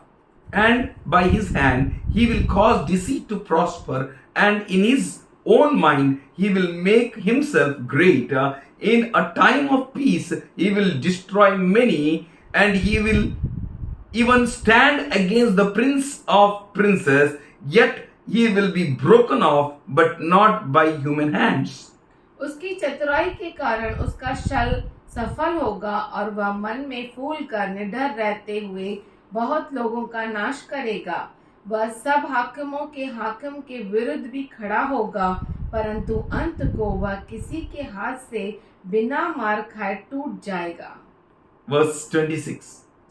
and by his hand he will cause deceit to prosper, and in his own mind he will make himself great. In a time of peace he will destroy many, and he will even stand against the prince of princes, yet he will be broken off, but not by human hands. उसकी चतुराई के कारण उसका छल सफल होगा और वह मन में फूल कर निडर रहते हुए बहुत लोगों का नाश करेगा। वह सब हाकिमों के हाकिम के विरुद्ध भी खड़ा होगा, परंतु अंत को वह किसी के हाथ से बिना मार खाए टूट जाएगा। Verse 26.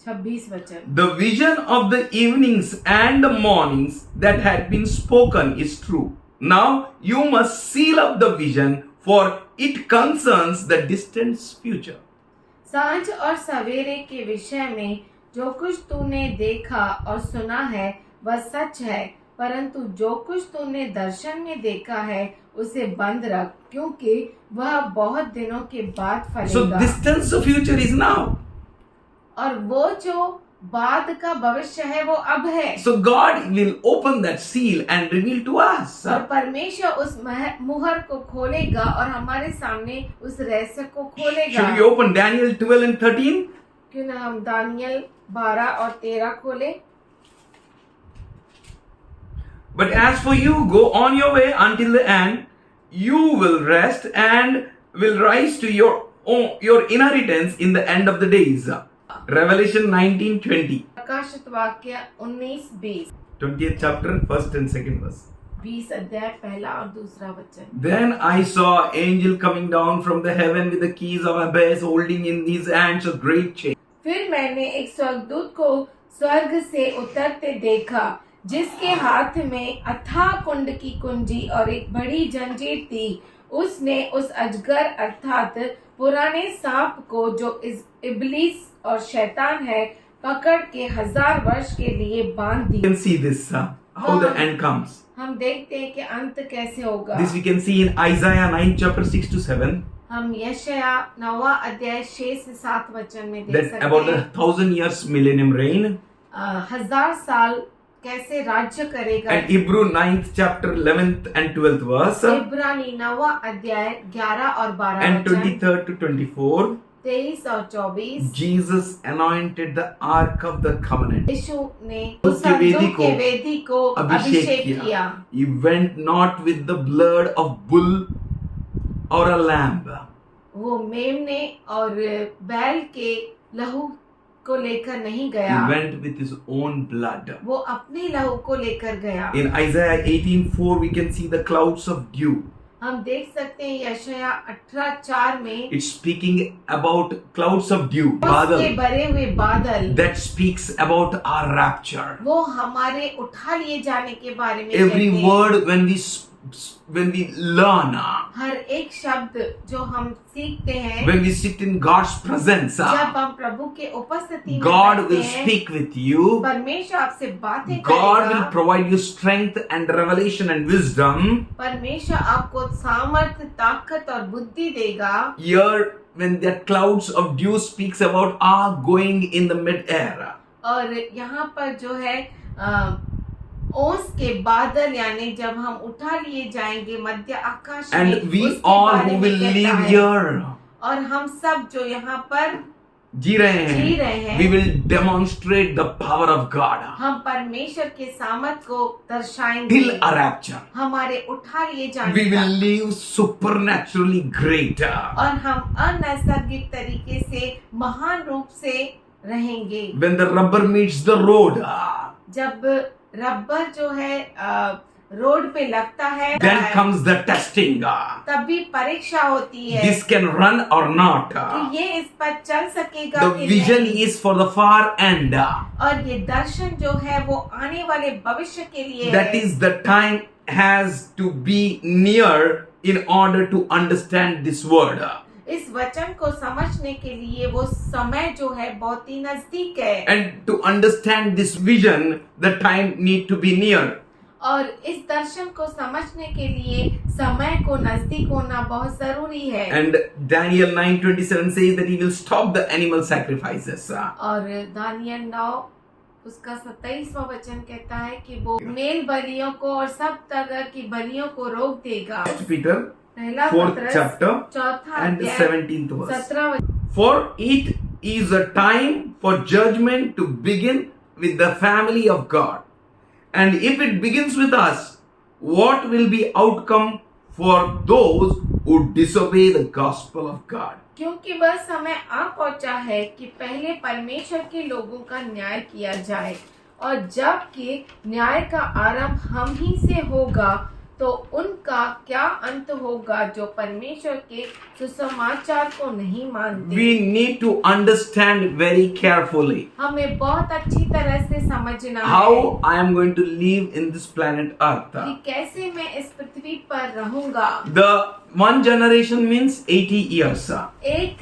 26 वचन। The vision of the evenings and the mornings that had been spoken is true. Now you must seal up the vision, for it concerns the distant future. सांझ और सवेरे के विषय में जो कुछ तूने देखा और सुना है वह सच है, परंतु जो कुछ तूने दर्शन में देखा है उसे बंद रख, क्योंकि वह बहुत दिनों के बाद So फलेगा। distant future is now. और वो जो बाद का भविष्य है वो अब है। So God will open that seal and reveal to us. और परमेश्वर उस मुहर को खोलेगा और हमारे सामने उस रहस्य को खोलेगा। Should we open Daniel 12 and 13? क्यों ना हम दानियल 12 और 13 खोले। But as for you, go on your way until the end. You will rest and will rise to your inheritance in the end of the days. Revelation 19:20. प्रकाशित वाक्य 19:20 20th chapter, 1st and 2nd verse. 20 अध्याय पहला और दूसरा वचन। Then I saw angel coming down from the heaven with the keys of abyss, holding in his hands a great chain. फिर मैंने एक स्वर्गदूत को स्वर्ग से उतरते देखा, जिसके हाथ में अथाह कुंड की कुंजी और एक बड़ी जंजीर थी। उसने उस अजगर अर्थात पुराने सांप को जो इब्लीस और शैतान है पकड़ के 1000 वर्ष के लिए बांध You the. can see this, how the end comes. हम देखते हैं कि अंत कैसे होगा। This we can see in Isaiah 9 chapter 6 to 7. हम यशाया 9 अध्याय 6 से 7 वचन में देख That सकते about the हैं 1000 years millennium reign. 1000 साल कैसे राज्य करेगा। And Hebrew 9th chapter 11th and 12th verse. इब्रानी 9 अध्याय 11 और 12 And वचन, 23rd to 24. 23 और 24। Jesus anointed the ark of the covenant. यीशु ने उसके उस संदूक वेदी को के वेदी को अभिषेक किया। He went not with the blood of bull or a lamb. वो मेमने और बैल के लहू को लेकर नहीं He गया, went with his own blood. वो अपनी लहू को लेकर गया। In Isaiah 18:4 we can see the clouds of dew. हम देख सकते हैं यशाया 18:4 में It's speaking about clouds of dew, उसके बादल, भरे हुए बादल, that speaks about our rapture. वो हमारे उठा लिए जाने के बारे में Every कहते हैं। word when we learn, हर एक शब्द जो हम सीखते हैं, when we sit in God's presence, जब हम प्रभु के उपस्थिति में God बैठते will हैं, speak with you. परमेश्वर आपसे बातें God will करेगा। provide you strength and revelation and wisdom. परमेश्वर आपको सामर्थ्य, ताकत और बुद्धि देगा। Here, when the clouds of dew speaks about our going in the mid-air. और यहाँ पर जो है ओस के बादल, यानी जब हम उठा लिए जाएंगे मध्य आकाश में, And we उसके all बारे who में will कहता live है। here, और हम सब जो यहाँ पर जी रहे जी रहे हैं, हैं, we will demonstrate the power of God हम परमेश्वर के सामर्थ को दर्शाएंगे till our rapture. हमारे उठा लिए जाने We will तक। live supernaturally great. और हम अनैसर्गिक तरीके से महान रूप से रहेंगे। When the rubber meets the road, जब रबर जो है रोड पे लगता है, then comes the testing. तभी परीक्षा होती है This can run or not. कि ये इस पर चल सकेगा The कि vision नहीं। is for the far end. और ये दर्शन जो है वो आने वाले भविष्य के लिए That है। is, the time has to be near in order to understand this word. इस वचन को समझने के लिए वो समय जो है बहुत ही नजदीक है। And to understand this vision, the time need to be near. और इस दर्शन को समझने के लिए समय को नजदीक होना बहुत जरूरी है। And Daniel 9:27 says that he will stop the animal sacrifices. और दानियल 9 उसका 27वां वचन कहता है कि वो मेल बलियों को और सब तरह की बलियों को रोक देगा। Peter, पहला 4th पत्रस chapter 4 and the अध्याय 17th verse. 17 For it is a time for judgment to begin with the family of God. And if it begins with us, what will be outcome for those who disobey the gospel of God? क्योंकि वह समय आ पहुंचा है कि पहले परमेश्वर के लोगों का न्याय किया जाए, और जब कि न्याय का आरंभ हम ही से होगा तो उनका क्या अंत होगा जो परमेश्वर के सुसमाचार को नहीं मानते। We need to understand very carefully हमें बहुत अच्छी तरह से समझना है how I am going to live in this planet कि Earth. कैसे मैं इस पृथ्वी पर रहूंगा। The one generation means 80 years. एक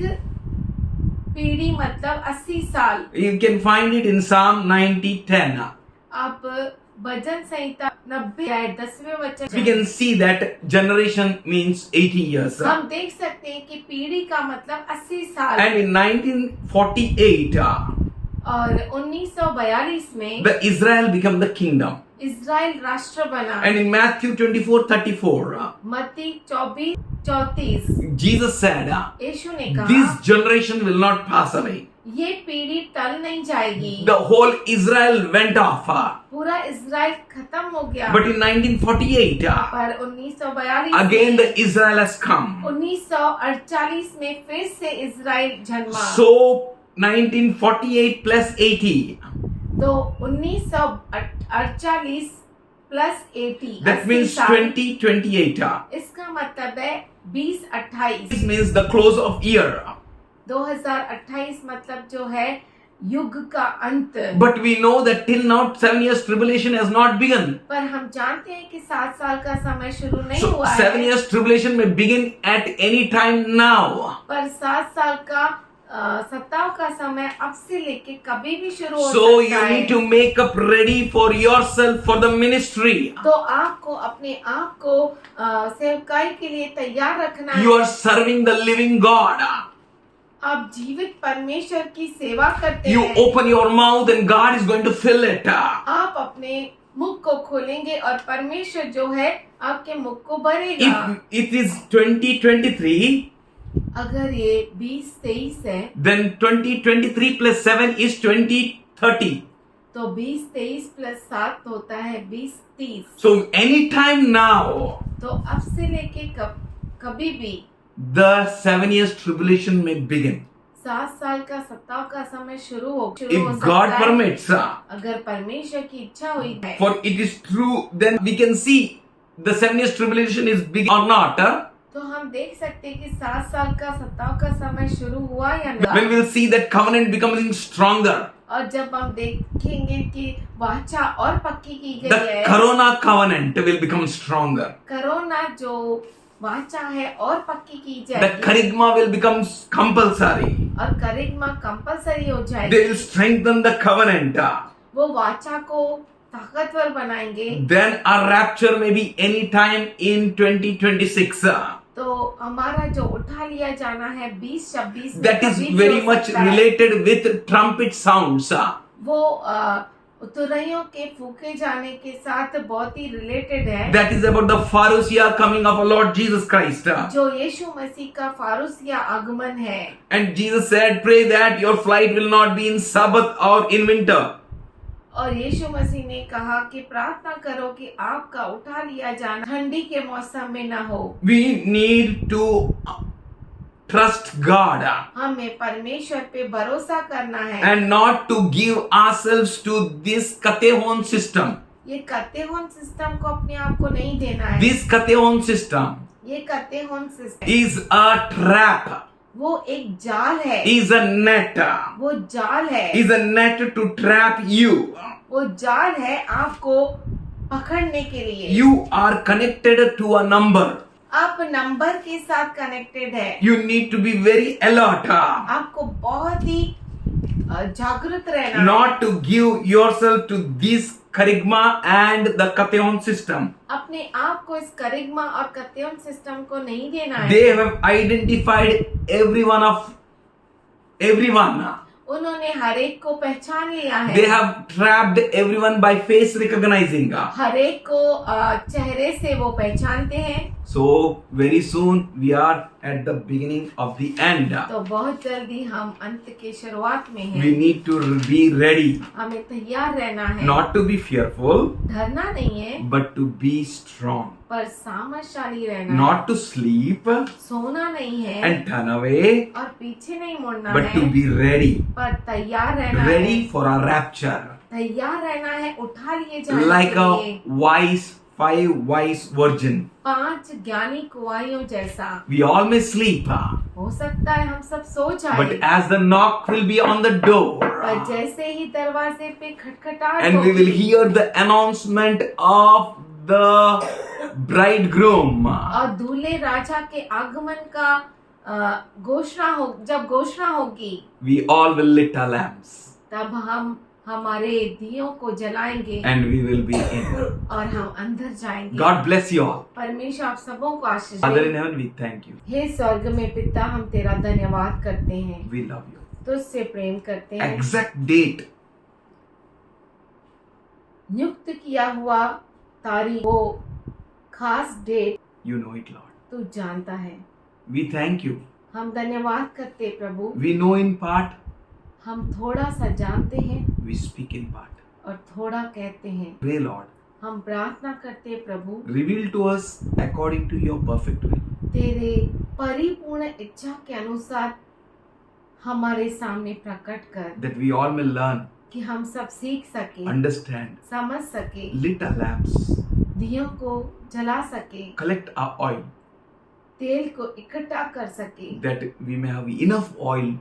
पीढ़ी मतलब 80 साल। You can find it in Psalm 90:10. आप भजन संहिता 90 10वें We वचन can see that generation means 80 years. हम देख सकते हैं कि पीढ़ी का मतलब 80 साल। And in 1948, और 1942 में the Israel became the kingdom. Israel राष्ट्र बना। And in Matthew 24:34, मत्ती 24:34 Jesus said, यीशु ने कहा this generation will not pass away. ये पीढ़ी टल नहीं जाएगी। The whole Israel went off. पूरा इज़राइल खत्म हो गया। But in 1948, पर 1942 again में, the Israel has come. 1948 में फिर से इज़राइल जन्मा। So 1948 plus 80. तो 1948 प्लस 80, That 80 means साल। 2028. इसका मतलब है 2028। This means the close of year. 2028 मतलब जो है युग का अंत। But we know that till now 7 years tribulation has not begun. पर हम जानते हैं कि 7 साल का समय शुरू नहीं So हुआ 7 है। years tribulation may begin at any time now. पर 7 साल का सत्ताव का समय अब से लेके कभी भी शुरू हो So सकता you है। need to make up ready for yourself for the ministry. तो आपको अपने आप को सेवकाई के लिए तैयार रखना You है। are serving the living God. आप जीवित परमेश्वर की सेवा करते You हैं। open your mouth and God is going to fill it. आप अपने मुख को खोलेंगे और परमेश्वर जो है आपके मुख को भरेगा। If it is 2023, अगर ये 2023 है then 2023 plus 7 is 2030. तो 2023 प्लस 7 होता है 2030। So anytime now, तो अब से लेके कभी भी the 7 years tribulation may begin. 7 साल का सत्ताव का समय शुरू हो If सकता God है। permits, अगर परमेश्वर की इच्छा हुई है for it is true, then we can see the 7 years tribulation is big or not. तो हम देख सकते हैं कि 7 साल का सत्ताव का समय शुरू हुआ या When नहीं। we'll see that covenant becoming stronger, और जब हम देखेंगे कि वाचा और पक्की की गई the है, corona covenant will become stronger. Corona जो वाचा है और पक्की की The जाएगी charisma will become compulsory. और करिश्मा कंपलसरी हो They जाएगी। will strengthen the covenant. वो वाचा को ताकतवर बनाएंगे। Then our rapture may be any time in 2026. तो हमारा जो उठा लिया जाना है 2026 में That is कभी भी very हो much सकता है। related with trumpet sounds. वो तुरहियों के फूके जाने के साथ बहुत ही रिलेटेड है। That is about the parousia coming of our Lord Jesus Christ. जो यीशु मसीह का फारूसिया आगमन है। And Jesus said, pray that your flight will not be in Sabbath or in winter. और यीशु मसीह ने कहा कि प्रार्थना करो कि आपका उठा लिया जाना ठंडी के मौसम में ना हो। We need to trust God हमें परमेश्वर पे भरोसा करना है। and not to give ourselves to this Katehon system. ये कतेहोन सिस्टम को अपने आप को नहीं देना है। This Katehon system ये कतेहोन सिस्टम is a trap, वो एक जाल है। is a net, वो जाल है। is a net to trap you. वो जाल है आपको पकड़ने के लिए। You are connected to a number. आप नंबर के साथ कनेक्टेड है। You need to be very alert, आपको बहुत ही जागरूक रहना है। not to give yourself to this charisma and the Katehon system. अपने आप को इस करिश्मा और कतेयोन सिस्टम को नहीं देना है। They have identified everyone. उन्होंने हर एक को पहचान लिया है। They have trapped everyone by face recognizing. हर एक को चेहरे से वो पहचानते हैं। So very soon we are at the beginning of the end. तो बहुत जल्दी हम अंत के शुरुआत में हैं। We need to be ready, हमें तैयार रहना है। not to be fearful, डरना नहीं है but to be strong. पर सामर्थशाली रहना है। Not to sleep सोना नहीं है and turn away, और पीछे नहीं मुड़ना but to है, be ready. पर तैयार रहना Ready है। for our rapture. तैयार रहना है उठा लिए जाने Like के लिए। a five wise virgin. 5 ज्ञानी कुंवारियों जैसा। We all may sleep, हो सकता है हम सब सो जाए, but as the knock will be on the door, पर जैसे ही दरवाजे पे खटखटाहट and we will होगी hear the announcement of the bridegroom, और दूल्हे राजा के आगमन का जब घोषणा होगी, we all will lit our lamps तब हम हमारे दियों को जलाएंगे and we will be in. और हम अंदर जाएंगे। God bless you all. परमेश्वर आप सबों को आशीष Father they. in heaven, we thank you. हे स्वर्ग में पिता, हम तेरा धन्यवाद करते हैं, We love you. तुझसे प्रेम करते हैं। Exact date, नियुक्त किया हुआ तारीख, वो खास date you know it, Lord. तू जानता है। We thank you. हम धन्यवाद करते प्रभु। We know in part, हम थोड़ा सा जानते हैं we speak in part. और थोड़ा कहते हैं। Pray, Lord, हम प्रार्थना करते हैं प्रभु, reveal to us according to your perfect will. तेरे परिपूर्ण इच्छा के अनुसार हमारे सामने प्रकट कर, That we all may learn, कि हम सब सीख सके, understand, समझ सके, lit our lamps, दियों को जला सके, collect our oil, तेल को इकट्ठा कर सके, that we may have enough oil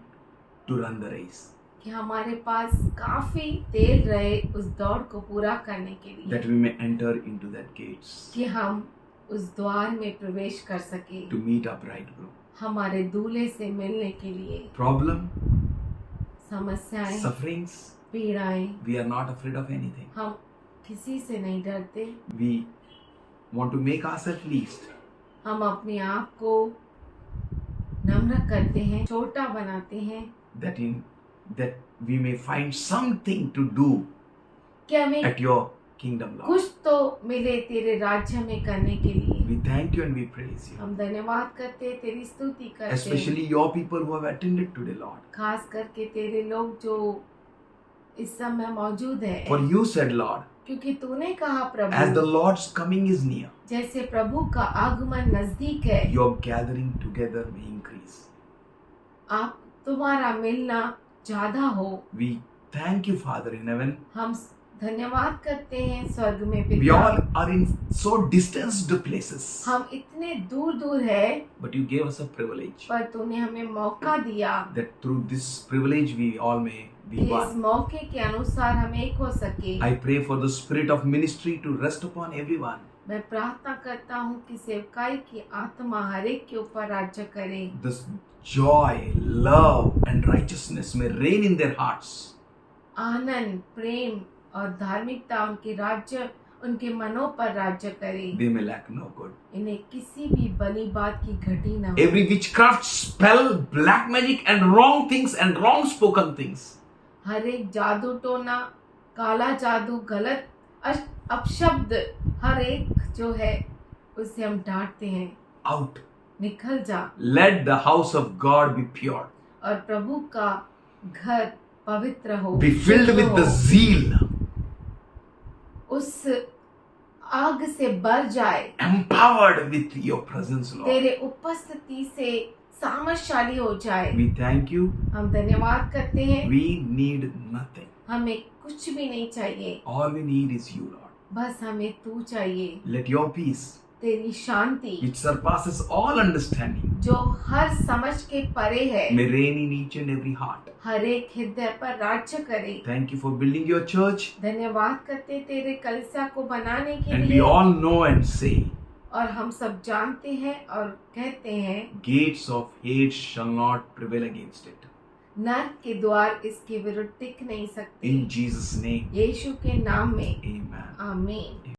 to run the race, कि हमारे पास काफी तेल रहे उस दौड़ को पूरा करने के लिए, that we may enter into that gates कि हम उस द्वार में प्रवेश कर सके, to meet our bridegroom. हमारे दूल्हे से मिलने के लिए। Problem, समस्याएं, sufferings, पीड़ाएं, we are not afraid of anything. हम किसी से नहीं डरते। We want to make ourselves least. हम अपने आप को नम्र करते हैं, छोटा बनाते हैं, that we may find something to do कि हमें at your kingdom, Lord. कुछ तो मिले तेरे राज्य में करने के लिए। We thank you and we praise you. हम धन्यवाद करते, तेरी स्तुति करते, Especially your people who have attended today, Lord. खास करके तेरे लोग जो इस समय मौजूद है, For you said, Lord, क्योंकि तूने कहा as the Prabhu, Lord's coming is near, जैसे प्रभु का आगमन नजदीक है, your gathering together may increase. आप तुम्हारा मिलना ज्यादा हो। We thank you, Father in heaven. हम धन्यवाद करते हैं स्वर्ग में We पिता। all are in so distanced places, हम इतने दूर दूर है, but you gave us a privilege पर तूने हमें मौका दिया that through this privilege we all may कि be इस one. मौके के अनुसार हम एक हो सके। I pray for the spirit of ministry to rest upon everyone. मैं प्रार्थना करता हूँ कि सेवकाई की आत्मा हर एक के ऊपर राज्य करे। This joy, love, and righteousness may reign in their hearts. आनंद, प्रेम और धार्मिकता उनके राज्य, उनके मनों पर राज्य करे। They may lack no good. इन्हें किसी भी भली बात की घटी न हो। Every witchcraft, spell, black magic, and wrong things and wrong spoken things, हर एक जादू टोना, काला जादू, गलत अपशब्द, हर एक जो है उसे हम डांटते हैं। out. निकल जा Let the house of God be pure. और प्रभु का घर पवित्र हो, Be filled शुद्ध with हो, the zeal, उस आग से भर जाए, empowered with your presence, Lord. तेरे उपस्थिति से सामर्थशाली हो जाए। We thank you. हम धन्यवाद करते हैं। We need nothing. हमें कुछ भी नहीं चाहिए, All we need is you, Lord. बस हमें तू चाहिए। Let your peace, तेरी शांति which surpasses all understanding, जो हर समझ के परे है, may reign in each and every heart. हर एक हृदय पर राज्य करे। Thank you for building your church. धन्यवाद करते तेरे कलीसिया को बनाने के And we लिए। all know and say, और हम सब जानते हैं और कहते हैं, gates of hate shall not prevail against it. नरक के द्वार इसके विरुद्ध टिक नहीं सकते। In Jesus' name, यीशु के नाम में amen. आमीन।